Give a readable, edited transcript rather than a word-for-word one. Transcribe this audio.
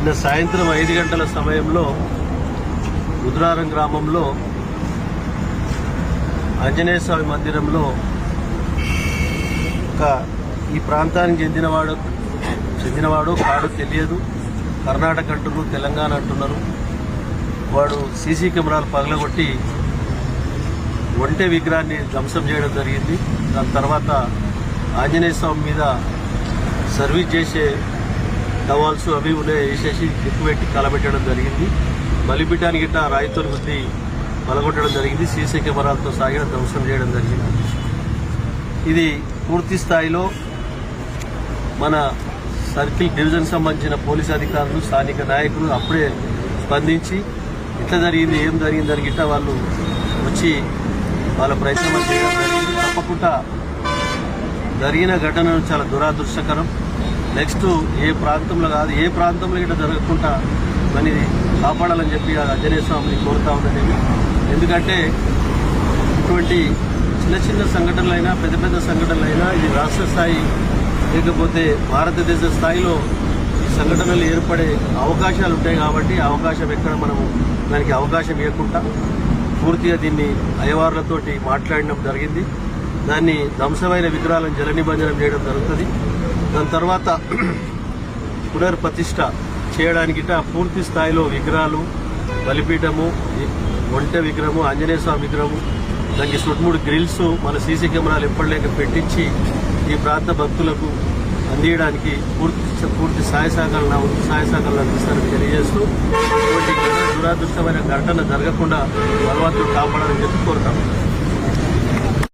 నిన్న సాయంత్రం 5 గంటల సమయంలో రుద్రారం గ్రామంలో ఆంజనేయ స్వామి మందిరంలో ఈ ప్రాంతానికి చెందినవాడు కాడు తెలియదు, కర్ణాటక అంటున్నారు, తెలంగాణ అంటున్నారు. వాడు సీసీ కెమెరాలు పగలగొట్టి ఒంటె విగ్రహాన్ని ధ్వంసం చేయడం జరిగింది. దాని తర్వాత ఆంజనేయ స్వామి మీద సర్వీస్ చేసే టవాల్స్ అవి వేసేసి ఎక్కుపెట్టి కలబెట్టడం జరిగింది. బలిపీఠానికి గిట్ట రాయితో గుద్ది పలగొట్టడం జరిగింది. సీసీ కెమెరాలతో సాగిన ధ్వంసం చేయడం జరిగింది. ఇది పూర్తి స్థాయిలో మన సర్కిల్ డివిజన్ సంబంధించిన పోలీస్ అధికారులు, స్థానిక నాయకులు అప్పుడే స్పందించి ఇట్లా జరిగింది, ఏం జరిగిందని గిట్ట వాళ్ళు వచ్చి వాళ్ళ ప్రయత్నం చేయడం జరిగింది. తప్పకుండా జరిగిన ఘటనను చాలా దురాదృష్టకరం. నెక్స్ట్ ఏ ప్రాంతంలో కాదు, ఏ ప్రాంతంలో గిట్ట జరగకుండా మరి కాపాడాలని చెప్పి ఆంజనేయ స్వామిని కోరుతా ఉందని. ఎందుకంటే ఇటువంటి చిన్న చిన్న సంఘటనలైనా పెద్ద పెద్ద సంఘటనలైనా ఇది రాష్ట్ర స్థాయి లేకపోతే భారతదేశ స్థాయిలో ఈ సంఘటనలు ఏర్పడే అవకాశాలు ఉంటాయి. కాబట్టి అవకాశం ఎక్కడ మనము దానికి అవకాశం ఇవ్వకుండా పూర్తిగా దీన్ని అయ్యవార్లతోటి మాట్లాడడం జరిగింది. దాన్ని ధ్వంసమైన విగ్రహాలను జల నిబంధనం చేయడం జరుగుతుంది. దాని తర్వాత పునర్ప్రతిష్ఠ చేయడానికి పూర్తి స్థాయిలో విగ్రహాలు, బలిపీఠము, ఒంటె విగ్రహము, ఆంజనేయ స్వామి విగ్రహము, దానికి 3 గ్రిల్స్ మన సీసీ కెమెరాలు ఎప్పటిలేక పెట్టించి ఈ ప్రాంత భక్తులకు అందించడానికి పూర్తి సహాయ సహకారాలు అందిస్తారని తెలియజేస్తూ ఇటువంటి దురాదృష్టమైన ఘటన జరగకుండా భగవంతుడు కాపాడాలని చెప్పి కోరుతాము.